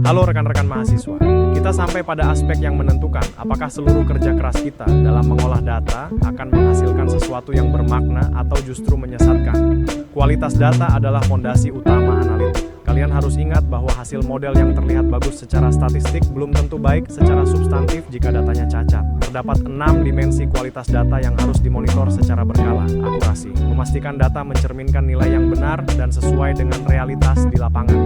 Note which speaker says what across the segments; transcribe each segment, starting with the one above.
Speaker 1: Halo rekan-rekan mahasiswa, kita sampai pada aspek yang menentukan apakah seluruh kerja keras kita dalam mengolah data akan menghasilkan sesuatu yang bermakna atau justru menyesatkan. Kualitas data adalah fondasi utama analitik. Kalian harus ingat bahwa hasil model yang terlihat bagus secara statistik belum tentu baik secara substantif jika datanya cacat. Terdapat 6 dimensi kualitas data yang harus dimonitor secara berkala. Akurasi, memastikan data mencerminkan nilai yang benar dan sesuai dengan realitas di lapangan.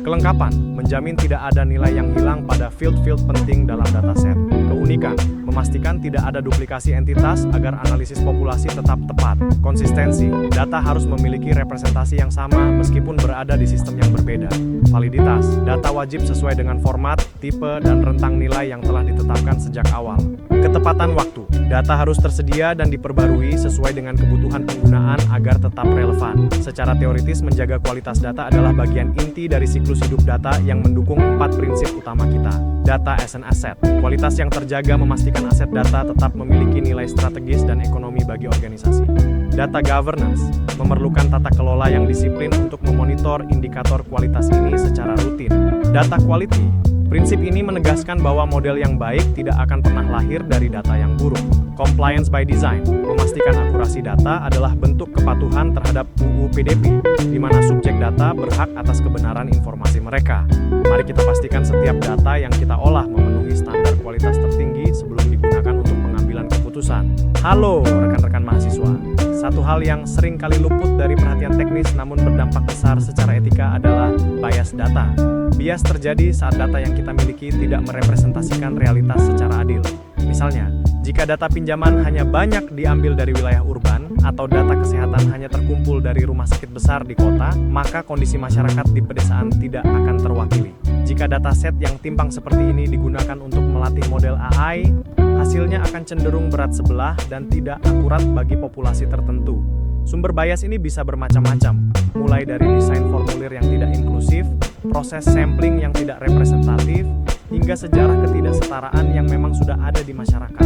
Speaker 1: Kelengkapan, menjamin tidak ada nilai yang hilang pada field-field penting dalam dataset. Keunikan, memastikan tidak ada duplikasi entitas agar analisis populasi tetap tepat. Konsistensi, data harus memiliki representasi yang sama meskipun berada di sistem yang berbeda. Validitas, data wajib sesuai dengan format, tipe, dan rentang nilai yang telah ditetapkan sejak awal. Ketepatan waktu, data harus tersedia dan diperbarui sesuai dengan kebutuhan penggunaan agar tetap relevan. Secara teoritis, menjaga kualitas data adalah bagian inti dari siklus hidup data yang mendukung 4 prinsip utama kita. Data as an asset, kualitas yang terjaga memastikan aset data tetap memiliki nilai strategis dan ekonomi bagi organisasi. Data governance, memerlukan tata kelola yang disiplin untuk memonitor indikator kualitas ini secara rutin. Data quality, prinsip ini menegaskan bahwa model yang baik tidak akan pernah lahir dari data yang buruk. Compliance by design, memastikan akurasi data adalah bentuk kepatuhan terhadap UU PDP, di mana subjek data berhak atas kebenaran informasi mereka. Mari kita pastikan setiap data yang kita olah memenuhi standar kualitas tertinggi sebelum digunakan untuk pengambilan keputusan. Halo rekan-rekan mahasiswa, satu hal yang sering kali luput dari perhatian teknis namun berdampak besar secara etika adalah bias data. Bias terjadi saat data yang kita miliki tidak merepresentasikan realitas secara adil. Misalnya, jika data pinjaman hanya banyak diambil dari wilayah urban atau data kesehatan hanya terkumpul dari rumah sakit besar di kota, maka kondisi masyarakat di pedesaan tidak akan terwakili. Jika dataset yang timpang seperti ini digunakan untuk melatih model AI, hasilnya akan cenderung berat sebelah dan tidak akurat bagi populasi tertentu. Sumber bias ini bisa bermacam-macam, mulai dari desain formulir yang tidak inklusif, proses sampling yang tidak representatif, hingga sejarah ketidaksetaraan yang memang sudah ada di masyarakat.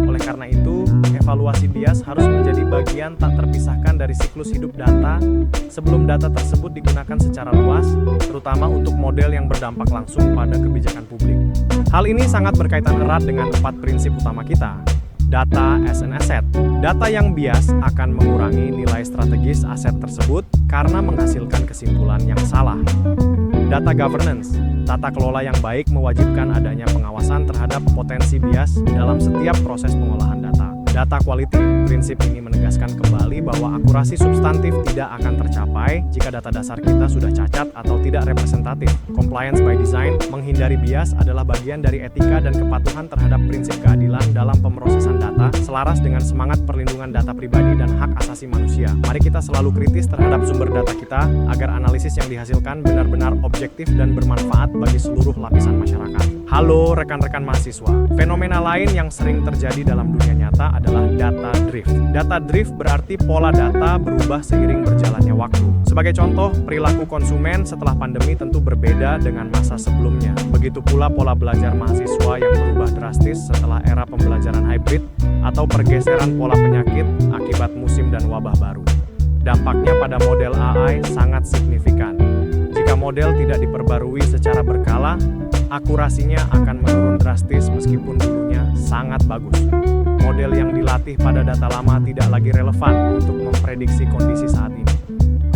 Speaker 1: Oleh karena itu, evaluasi bias harus menjadi bagian tak terpisahkan dari siklus hidup data sebelum data tersebut digunakan secara luas, terutama untuk model yang berdampak langsung pada kebijakan publik. Hal ini sangat berkaitan erat dengan 4 prinsip utama kita. Data as an asset. Data yang bias akan mengurangi nilai strategis aset tersebut karena menghasilkan kesimpulan yang salah. Data governance. Tata kelola yang baik mewajibkan adanya pengawasan terhadap potensi bias dalam setiap proses pengolahan data. Data quality. Prinsip ini menegaskan kembali bahwa akurasi substantif tidak akan tercapai jika data dasar kita sudah cacat atau tidak representatif. Compliance by design. Menghindari bias adalah bagian dari etika dan kepatuhan terhadap prinsip keadilan dalam pemrosesan data, selaras dengan semangat perlindungan data pribadi dan hak asasi manusia. Mari kita selalu kritis terhadap sumber data kita agar analisis yang dihasilkan benar-benar objektif dan bermanfaat bagi seluruh lapisan masyarakat. Halo rekan-rekan mahasiswa, fenomena lain yang sering terjadi dalam dunia nyata adalah data drift. Data drift berarti pola data berubah seiring berjalannya waktu. Sebagai contoh, perilaku konsumen setelah pandemi tentu berbeda dengan masa sebelumnya. Begitu pula pola belajar mahasiswa yang berubah drastis setelah era pembelajaran hybrid atau pergeseran pola penyakit akibat musim dan wabah baru. Dampaknya pada model AI sangat signifikan. Jika model tidak diperbarui secara berkala, akurasinya akan menurun drastis meskipun dulunya sangat bagus. Model yang dilatih pada data lama tidak lagi relevan untuk memprediksi kondisi saat ini.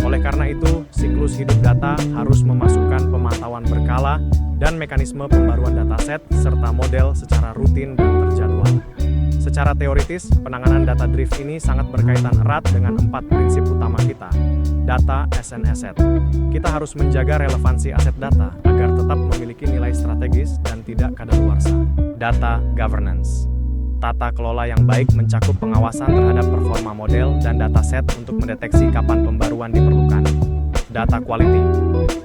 Speaker 1: Oleh karena itu, siklus hidup data harus memasukkan pemantauan berkala dan mekanisme pembaruan dataset serta model secara rutin dan terjadwal. Secara teoritis, penanganan data drift ini sangat berkaitan erat dengan 4 prinsip utama kita. Data as an asset. Kita harus menjaga relevansi aset data agar tetap memiliki nilai strategis dan tidak kadaluarsa. Data governance. Tata kelola yang baik mencakup pengawasan terhadap performa model dan dataset untuk mendeteksi kapan pembaruan diperlukan. Data quality.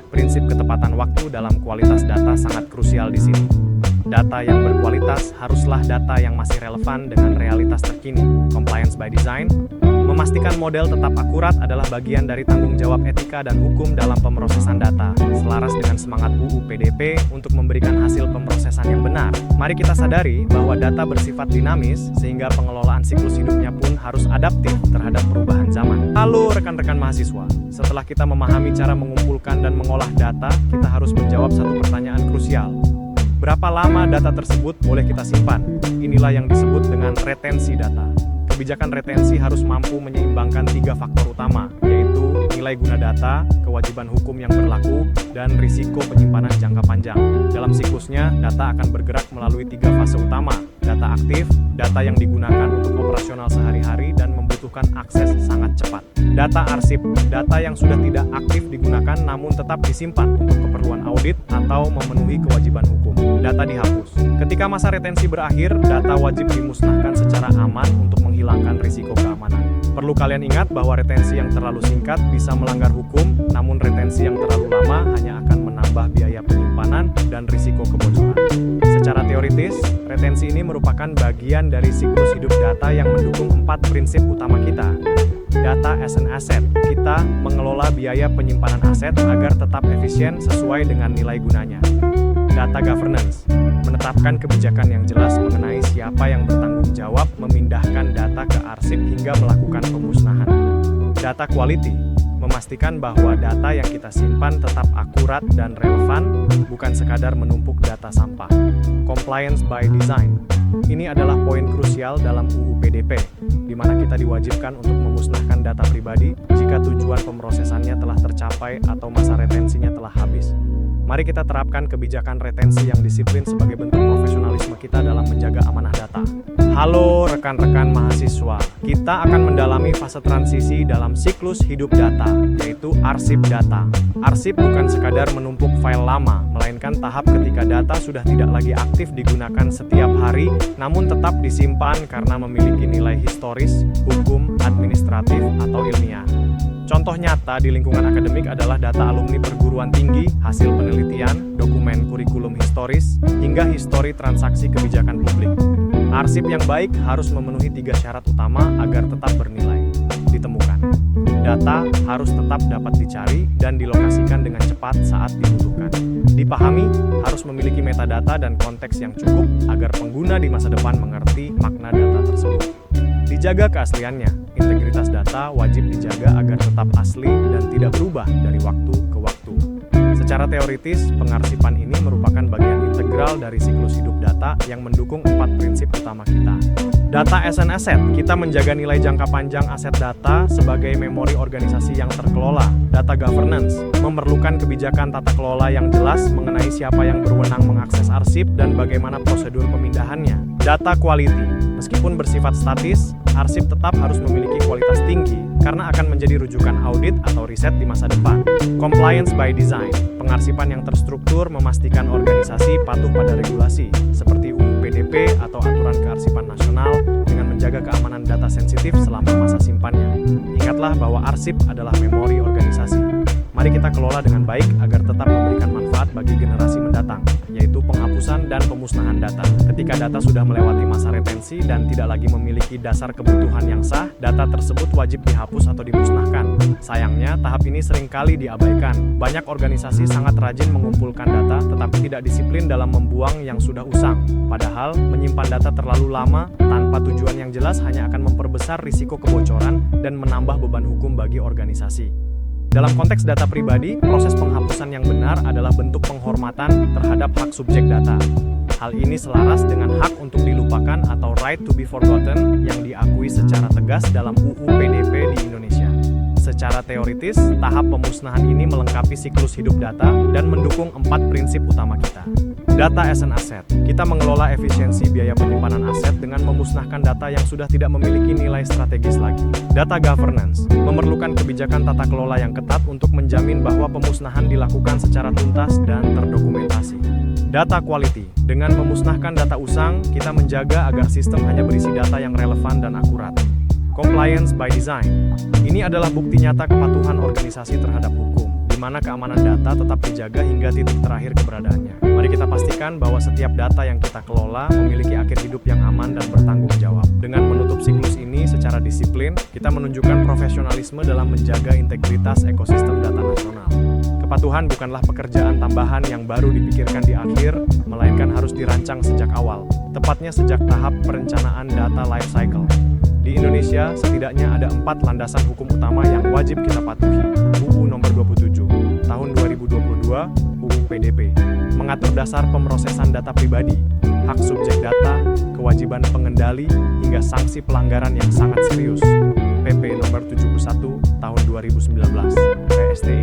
Speaker 1: Prinsip ketepatan waktu dalam kualitas data sangat krusial di sini. Data yang berkualitas haruslah data yang masih relevan dengan realitas terkini. Compliance by design Memastikan model tetap akurat adalah bagian dari tanggung jawab etika dan hukum dalam pemrosesan data, selaras dengan semangat UU PDP untuk memberikan hasil pemrosesan yang benar. Mari kita sadari bahwa data bersifat dinamis, sehingga pengelolaan siklus hidupnya pun harus adaptif terhadap perubahan zaman. Halo rekan-rekan mahasiswa, setelah kita memahami cara mengumpulkan dan mengolah data, kita harus menjawab satu pertanyaan krusial. Berapa lama data tersebut boleh kita simpan? Inilah yang disebut dengan retensi data. Kebijakan retensi harus mampu menyeimbangkan 3 faktor utama, yaitu nilai guna data, kewajiban hukum yang berlaku, dan risiko penyimpanan jangka panjang. Dalam siklusnya, data akan bergerak melalui 3 fase utama: data aktif, data yang digunakan untuk operasional sehari-hari dan membutuhkan akses sangat cepat. Data arsip, data yang sudah tidak aktif digunakan namun tetap disimpan untuk keperluan audit atau memenuhi kewajiban hukum. Data dihapus. Ketika masa retensi berakhir, data wajib dimusnahkan secara aman untuk menghilangkan risiko keamanan. Perlu kalian ingat bahwa retensi yang terlalu singkat bisa melanggar hukum, namun retensi yang terlalu lama hanya akan menambah biaya penyimpanan dan risiko kebocoran. Secara teoritis, retensi ini merupakan bagian dari siklus hidup data yang mendukung 4 prinsip utama kita. Data as an asset, kita mengelola biaya penyimpanan aset agar tetap efisien sesuai dengan nilai gunanya. Data governance, menetapkan kebijakan yang jelas mengenai siapa yang bertanggung jawab memindahkan data ke arsip hingga melakukan pemusnahan. Data quality, memastikan bahwa data yang kita simpan tetap akurat dan relevan, bukan sekadar menumpuk data sampah. Compliance by design, ini adalah poin krusial dalam UU PDP, di mana kita diwajibkan untuk memusnahkan data pribadi jika tujuan pemrosesannya telah tercapai atau masa retensinya telah habis. Mari kita terapkan kebijakan retensi yang disiplin sebagai bentuk profesionalisme kita dalam menjaga amanah data. Halo rekan-rekan mahasiswa, kita akan mendalami fase transisi dalam siklus hidup data, yaitu arsip data. Arsip bukan sekadar menumpuk file lama, melainkan tahap ketika data sudah tidak lagi aktif digunakan setiap hari, namun tetap disimpan karena memiliki nilai historis, hukum, administratif, atau ilmiah. Contoh nyata di lingkungan akademik adalah data alumni perguruan tinggi, hasil penelitian, dokumen kurikulum historis, hingga histori transaksi kebijakan publik. Arsip yang baik harus memenuhi 3 syarat utama agar tetap bernilai. Ditemukan. Data harus tetap dapat dicari dan dilokasikan dengan cepat saat dibutuhkan. Dipahami, harus memiliki metadata dan konteks yang cukup agar pengguna di masa depan mengerti makna data tersebut. Dijaga keasliannya, integritas data wajib dijaga agar tetap asli dan tidak berubah dari waktu ke waktu. Secara teoritis, pengarsipan ini merupakan bagian integral dari siklus hidup data yang mendukung 4 prinsip utama kita. Data as an asset, kita menjaga nilai jangka panjang aset data sebagai memori organisasi yang terkelola. Data governance, memerlukan kebijakan tata kelola yang jelas mengenai siapa yang berwenang mengakses arsip dan bagaimana prosedur pemindahannya. Data quality, meskipun bersifat statis, arsip tetap harus memiliki kualitas tinggi karena akan menjadi rujukan audit atau riset di masa depan. Compliance by design, pengarsipan yang terstruktur memastikan organisasi patuh pada regulasi, seperti UU PDP atau aturan kearsipan nasional dengan menjaga keamanan data sensitif selama masa simpannya. Ingatlah bahwa arsip adalah memori organisasi. Mari kita kelola dengan baik agar tetap memberikan manfaat bagi generasi mendatang, yaitu penghapusan dan pemusnahan data. Ketika data sudah melewati masa retensi dan tidak lagi memiliki dasar kebutuhan yang sah, data tersebut wajib dihapus atau dimusnahkan. Sayangnya, tahap ini seringkali diabaikan. Banyak organisasi sangat rajin mengumpulkan data, tetapi tidak disiplin dalam membuang yang sudah usang. Padahal, menyimpan data terlalu lama tanpa tujuan yang jelas hanya akan memperbesar risiko kebocoran dan menambah beban hukum bagi organisasi. Dalam konteks data pribadi, proses penghapusan yang benar adalah bentuk penghormatan terhadap hak subjek data. Hal ini selaras dengan hak untuk dilupakan atau right to be forgotten yang diakui secara tegas dalam UU PDP di Indonesia. Secara teoritis, tahap pemusnahan ini melengkapi siklus hidup data dan mendukung 4 prinsip utama kita. Data as an asset, kita mengelola efisiensi biaya penyimpanan aset dengan memusnahkan data yang sudah tidak memiliki nilai strategis lagi. Data governance, memerlukan kebijakan tata kelola yang ketat untuk menjamin bahwa pemusnahan dilakukan secara tuntas dan terdokumentasi. Data quality, dengan memusnahkan data usang, kita menjaga agar sistem hanya berisi data yang relevan dan akurat. Compliance by design, ini adalah bukti nyata kepatuhan organisasi terhadap hukum, di mana keamanan data tetap dijaga hingga titik terakhir keberadaannya. Mari kita pastikan bahwa setiap data yang kita kelola memiliki akhir hidup yang aman dan bertanggung jawab. Dengan menutup siklus ini secara disiplin, kita menunjukkan profesionalisme dalam menjaga integritas ekosistem data nasional. Kepatuhan bukanlah pekerjaan tambahan yang baru dipikirkan di akhir, melainkan harus dirancang sejak awal, tepatnya sejak tahap perencanaan data lifecycle. Di Indonesia, setidaknya ada 4 landasan hukum utama yang wajib kita patuhi. UU Nomor 27, Tahun 2022, UU PDP, mengatur dasar pemrosesan data pribadi, hak subjek data, kewajiban pengendali, hingga sanksi pelanggaran yang sangat serius. PP Nomor 71, Tahun 2019, PSTE,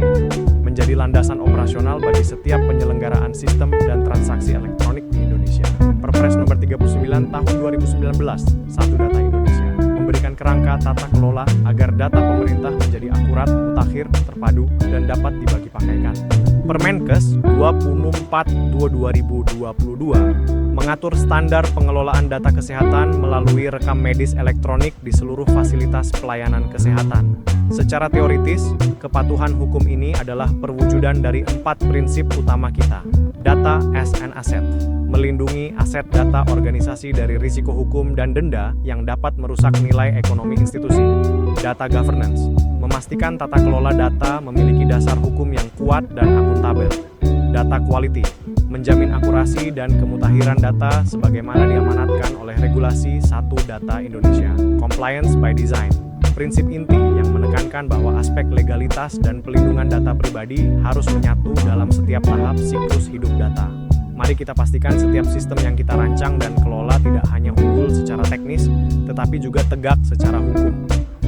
Speaker 1: menjadi landasan operasional bagi setiap penyelenggaraan sistem dan transaksi elektronik di Indonesia. Perpres Nomor 39 Tahun 2019, Satu Data Indonesia, memberikan kerangka tata kelola agar data pemerintah menjadi akurat, mutakhir, terpadu, dan dapat dibagi pakaikan. Permenkes 24/2022 mengatur standar pengelolaan data kesehatan melalui rekam medis elektronik di seluruh fasilitas pelayanan kesehatan. Secara teoritis, kepatuhan hukum ini adalah perwujudan dari 4 prinsip utama kita. Data as an asset, melindungi aset data organisasi dari risiko hukum dan denda yang dapat merusak nilai ekonomi institusi. Data governance, memastikan tata kelola data memiliki dasar hukum yang kuat dan akuntabel. Data quality, menjamin akurasi dan kemutahiran data sebagaimana diamanatkan oleh regulasi Satu Data Indonesia. Compliance by design, prinsip inti yang menekankan bahwa aspek legalitas dan pelindungan data pribadi harus menyatu dalam setiap tahap siklus hidup data. Mari kita pastikan setiap sistem yang kita rancang dan kelola tidak hanya unggul secara teknis, tetapi juga tegak secara hukum.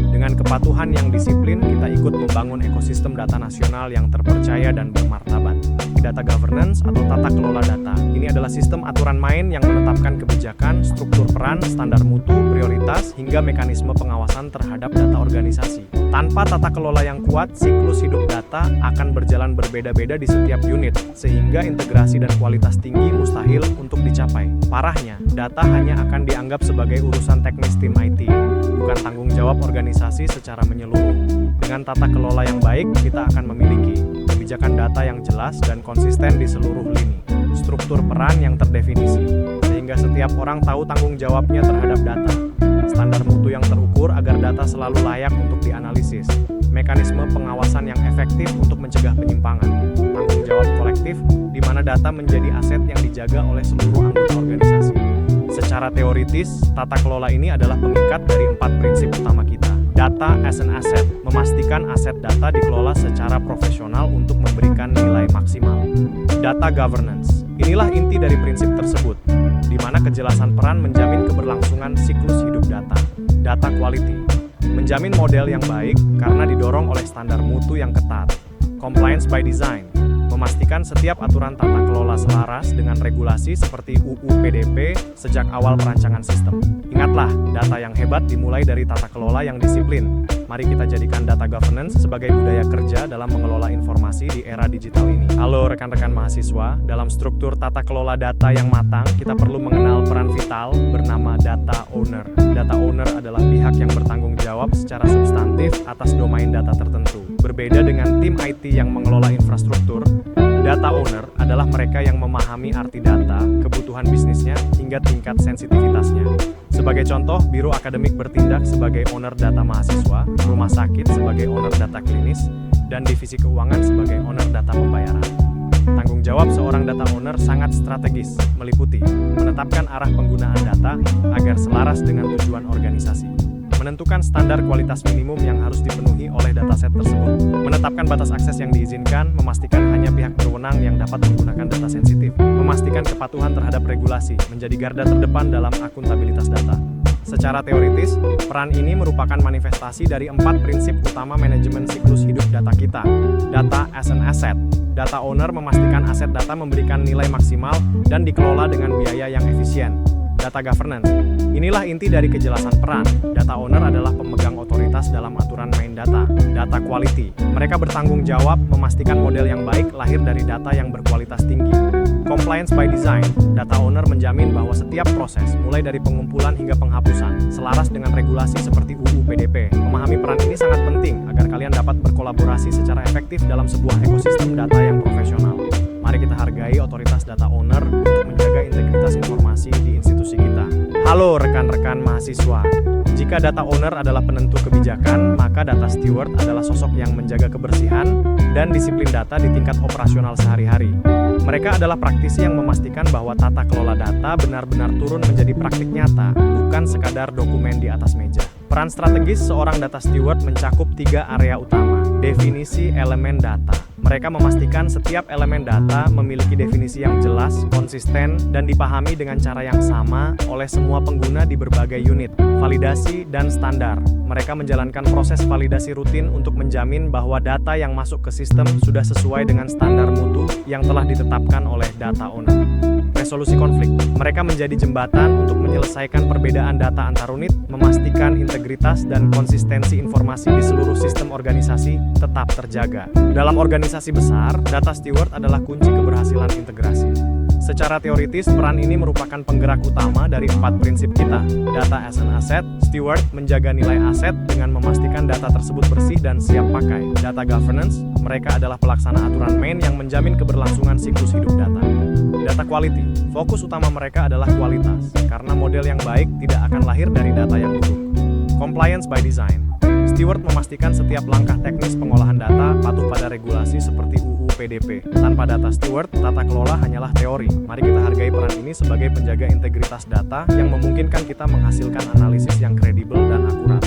Speaker 1: Dengan kepatuhan yang disiplin, kita ikut membangun ekosistem data nasional yang terpercaya dan bermartabat. Data governance atau tata kelola data, ini adalah sistem aturan main yang menetapkan kebijakan, struktur peran, standar mutu, prioritas, hingga mekanisme pengawasan terhadap data organisasi. Tanpa tata kelola yang kuat, siklus hidup data akan berjalan berbeda-beda di setiap unit, sehingga integrasi dan kualitas tinggi mustahil untuk dicapai. Parahnya, data hanya akan dianggap sebagai urusan teknis tim IT, bukan tanggung jawab organisasi secara menyeluruh. Dengan tata kelola yang baik, kita akan memiliki kebijakan data yang jelas dan konsisten di seluruh lini, struktur peran yang terdefinisi, sehingga setiap orang tahu tanggung jawabnya terhadap data, standar mutu yang terukur agar data selalu layak untuk dianalisis, mekanisme pengawasan yang efektif untuk mencegah penyimpangan, tanggung jawab kolektif di mana data menjadi aset yang dijaga oleh seluruh anggota organisasi. Secara teoritis, tata kelola ini adalah pengikat dari 4 prinsip utama kita. Data as an asset, memastikan aset data dikelola secara profesional untuk memberikan nilai maksimal. Data governance, inilah inti dari prinsip tersebut, di mana kejelasan peran menjamin keberlangsungan siklus hidup data. Data quality, menjamin model yang baik karena didorong oleh standar mutu yang ketat. Compliance by design, memastikan setiap aturan tata kelola selaras dengan regulasi seperti UU PDP sejak awal perancangan sistem. Ingatlah, data yang hebat dimulai dari tata kelola yang disiplin. Mari kita jadikan data governance sebagai budaya kerja dalam mengelola informasi di era digital ini. Halo rekan-rekan mahasiswa, dalam struktur tata kelola data yang matang, kita perlu mengenal peran vital bernama data owner. Data owner adalah pihak yang bertanggung jawab secara substantif atas domain data tertentu. Berbeda dengan tim IT yang mengelola infrastruktur, data owner adalah mereka yang memahami arti data, kebutuhan bisnisnya, hingga tingkat sensitivitasnya. Sebagai contoh, biro akademik bertindak sebagai owner data mahasiswa, rumah sakit sebagai owner data klinis, dan divisi keuangan sebagai owner data pembayaran. Tanggung jawab seorang data owner sangat strategis, meliputi menetapkan arah penggunaan data agar selaras dengan tujuan organisasi, menentukan standar kualitas minimum yang harus dipenuhi oleh dataset tersebut, menetapkan batas akses yang diizinkan, memastikan hanya pihak berwenang yang dapat menggunakan data sensitif, memastikan kepatuhan terhadap regulasi, menjadi garda terdepan dalam akuntabilitas data. Secara teoritis, peran ini merupakan manifestasi dari 4 prinsip utama manajemen siklus hidup data kita. Data as an asset. Data owner memastikan aset data memberikan nilai maksimal dan dikelola dengan biaya yang efisien. Data governance. Inilah inti dari kejelasan peran. Data owner adalah pemegang otoritas dalam aturan main data. Data quality. Mereka bertanggung jawab memastikan model yang baik lahir dari data yang berkualitas tinggi. Compliance by design. Data owner menjamin bahwa setiap proses, mulai dari pengumpulan hingga penghapusan, selaras dengan regulasi seperti UU PDP. Memahami peran ini sangat penting agar kalian dapat berkolaborasi secara efektif dalam sebuah ekosistem data yang profesional. Mari kita hargai otoritas data owner untuk menjaga integritas informasi di institusi kita. Halo rekan-rekan mahasiswa. Jika data owner adalah penentu kebijakan, maka data steward adalah sosok yang menjaga kebersihan dan disiplin data di tingkat operasional sehari-hari. Mereka adalah praktisi yang memastikan bahwa tata kelola data benar-benar turun menjadi praktik nyata, bukan sekadar dokumen di atas meja. Peran strategis seorang data steward mencakup 3 area utama. Definisi elemen data. Mereka memastikan setiap elemen data memiliki definisi yang jelas, konsisten, dan dipahami dengan cara yang sama oleh semua pengguna di berbagai unit. Validasi dan standar. Mereka menjalankan proses validasi rutin untuk menjamin bahwa data yang masuk ke sistem sudah sesuai dengan standar mutu yang telah ditetapkan oleh data owner. Resolusi konflik. Mereka menjadi jembatan untuk menyelesaikan perbedaan data antar unit, memastikan integritas dan konsistensi informasi di seluruh sistem organisasi tetap terjaga. Dalam organisasi besar, data steward adalah kunci keberhasilan integrasi. Secara teoritis, peran ini merupakan penggerak utama dari 4 prinsip kita. Data as an asset, steward menjaga nilai aset dengan memastikan data tersebut bersih dan siap pakai. Data governance, mereka adalah pelaksana aturan main yang menjamin keberlangsungan siklus hidup data. Data quality, fokus utama mereka adalah kualitas, karena model yang baik tidak akan lahir dari data yang buruk. Compliance by design, steward memastikan setiap langkah teknis pengolahan data patuh pada regulasi seperti UU PDP. Tanpa data steward, tata kelola hanyalah teori. Mari kita hargai peran ini sebagai penjaga integritas data yang memungkinkan kita menghasilkan analisis yang kredibel dan akurat.